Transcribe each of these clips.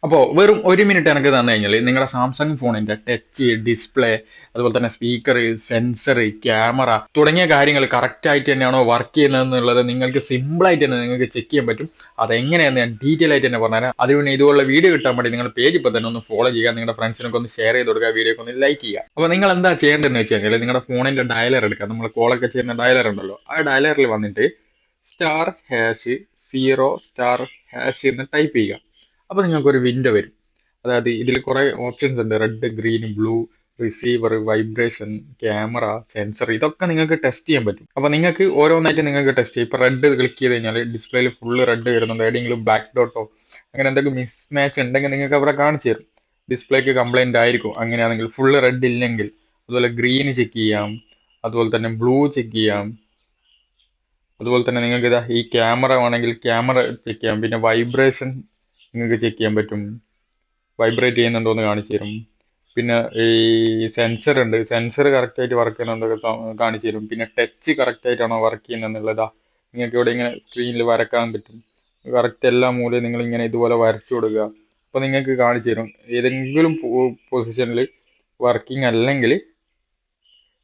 അപ്പോൾ വെറും 1 മിനിറ്റ് എനിക്ക് തന്നു കഴിഞ്ഞാൽ നിങ്ങളുടെ സാംസങ് ഫോണിന്റെ ടച്ച്, ഡിസ്പ്ലേ, അതുപോലെ തന്നെ സ്പീക്കർ, സെൻസർ, ക്യാമറ തുടങ്ങിയ കാര്യങ്ങൾ കറക്റ്റ് ആയിട്ട് തന്നെയാണോ വർക്ക് ചെയ്യുന്നത് എന്നുള്ളത് നിങ്ങൾക്ക് സിമ്പിൾ ആയിട്ട് തന്നെ നിങ്ങൾക്ക് ചെക്ക് ചെയ്യാൻ പറ്റും. അതെങ്ങനെയാണെന്ന് ഞാൻ ഡീറ്റെയിൽ ആയിട്ട് തന്നെ പറഞ്ഞുതരാം. അതിന് ഇതുപോലുള്ള വീഡിയോ കിട്ടാൻ വേണ്ടി നിങ്ങൾ പേജ് ഇപ്പോൾ തന്നെ ഒന്ന് ഫോളോ ചെയ്യുക, നിങ്ങളുടെ ഫ്രണ്ട്സിനൊക്കെ ഒന്ന് ഷെയർ ചെയ്ത് കൊടുക്കുക, വീഡിയോക്ക് ഒന്ന് ലൈക്ക് ചെയ്യുക. അപ്പോൾ നിങ്ങൾ എന്താ ചെയ്യേണ്ടതെന്ന് വെച്ച് കഴിഞ്ഞാൽ നിങ്ങളുടെ ഫോണിന്റെ ഡയലർ എടുക്കുക, നമ്മൾ കോളൊക്കെ ചെയ്യുന്ന ഡയലർ ഉണ്ടല്ലോ, ആ ഡയലറിൽ വന്നിട്ട് *#0*## എന്ന് ടൈപ്പ് ചെയ്യുക. അപ്പോൾ നിങ്ങൾക്കൊരു വിൻഡോ വരും. അതായത് ഇതിൽ കുറേ ഓപ്ഷൻസ് ഉണ്ട്: red, green, blue, receiver, vibration, camera, sensor. ഇതൊക്കെ നിങ്ങൾക്ക് ടെസ്റ്റ് ചെയ്യാൻ പറ്റും. അപ്പോൾ നിങ്ങൾക്ക് ഓരോന്നായിട്ട് നിങ്ങൾക്ക് ടെസ്റ്റ് ചെയ്യാം. ഇപ്പോൾ റെഡ് ക്ലിക്ക് ചെയ്ത് കഴിഞ്ഞാൽ ഡിസ്പ്ലേയിൽ ഫുള്ള് റെഡ് വരുന്നുണ്ട്, ഏതെങ്കിലും ബ്ലാക്ക് ഡോട്ടോ അങ്ങനെ എന്തെങ്കിലും മിസ് മാച്ച് ഉണ്ടെങ്കിൽ നിങ്ങൾക്ക് അവിടെ കാണിച്ചു തരും. ഡിസ്പ്ലേക്ക് കംപ്ലൈൻറ്റ് ആയിരിക്കും അങ്ങനെയാണെങ്കിൽ. ഫുള്ള് റെഡ് ഇല്ലെങ്കിൽ അതുപോലെ ഗ്രീൻ ചെക്ക് ചെയ്യാം, അതുപോലെ തന്നെ ബ്ലൂ ചെക്ക് ചെയ്യാം. അതുപോലെ തന്നെ നിങ്ങൾക്ക് ഇതാ ഈ ക്യാമറ വേണമെങ്കിൽ ക്യാമറ ചെക്ക് ചെയ്യാം. പിന്നെ വൈബ്രേഷൻ നിങ്ങൾക്ക് ചെക്ക് ചെയ്യാൻ പറ്റും, വൈബ്രേറ്റ് ചെയ്യുന്നുണ്ടോ എന്ന് കാണിച്ചു തരും. പിന്നെ ഈ സെൻസർ ഉണ്ട്, സെൻസർ കറക്റ്റായിട്ട് വർക്ക് ചെയ്യുന്നുണ്ടോ കാണിച്ചു തരും. പിന്നെ ടച്ച് കറക്റ്റായിട്ടാണോ വർക്ക് ചെയ്യുന്നതെന്നുള്ളതാ നിങ്ങൾക്ക് ഇവിടെ ഇങ്ങനെ സ്ക്രീനിൽ വരക്കാൻ പറ്റും. കറക്റ്റ് എല്ലാ മൂലയും നിങ്ങൾ ഇങ്ങനെ ഇതുപോലെ വരച്ചു കൊടുക്കുക. അപ്പോൾ നിങ്ങൾക്ക് കാണിച്ചു തരും. ഏതെങ്കിലും പൊസിഷനിൽ വർക്കിംഗ് അല്ലെങ്കിൽ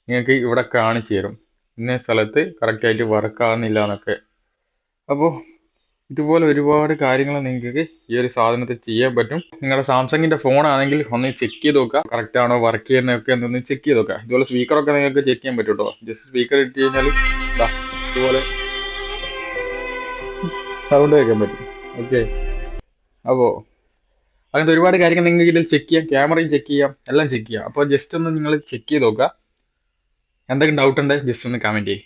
നിങ്ങൾക്ക് ഇവിടെ കാണിച്ചു തരും ഇന്ന സ്ഥലത്ത് കറക്റ്റായിട്ട് വർക്ക് ആകുന്നില്ല എന്നൊക്കെ. അപ്പോൾ ഇതുപോലെ ഒരുപാട് കാര്യങ്ങൾ നിങ്ങൾക്ക് ഈ ഒരു സാധനത്തിൽ ചെയ്യാൻ പറ്റും. നിങ്ങളുടെ സാംസങ്ങിന്റെ ഫോൺ ആണെങ്കിൽ ഒന്ന് ചെക്ക് ചെയ്ത് നോക്കുക, കറക്റ്റ് ആണോ വർക്ക് ചെയ്യുന്നതൊക്കെ ഒന്ന് ചെക്ക് ചെയ്ത് നോക്കുക. ഇതുപോലെ സ്പീക്കറൊക്കെ നിങ്ങൾക്ക് ചെക്ക് ചെയ്യാൻ പറ്റും കേട്ടോ. ജസ്റ്റ് സ്പീക്കർ ഇട്ട് കഴിഞ്ഞാൽ ഇതുപോലെ സൗണ്ട് കേൾക്കാൻ പറ്റും. ഓക്കെ, അപ്പോൾ അങ്ങനത്തെ ഒരുപാട് കാര്യങ്ങൾ നിങ്ങൾക്ക് ഇതിൽ ചെക്ക് ചെയ്യാം. ക്യാമറയും ചെക്ക് ചെയ്യാം, എല്ലാം ചെക്ക് ചെയ്യാം. അപ്പോൾ ജസ്റ്റ് ഒന്ന് നിങ്ങൾ ചെക്ക് ചെയ്ത് നോക്കുക. എന്തെങ്കിലും ഡൗട്ട് ഉണ്ടെങ്കിൽ ജസ്റ്റ് ഒന്ന് കമൻറ്റ് ചെയ്യും.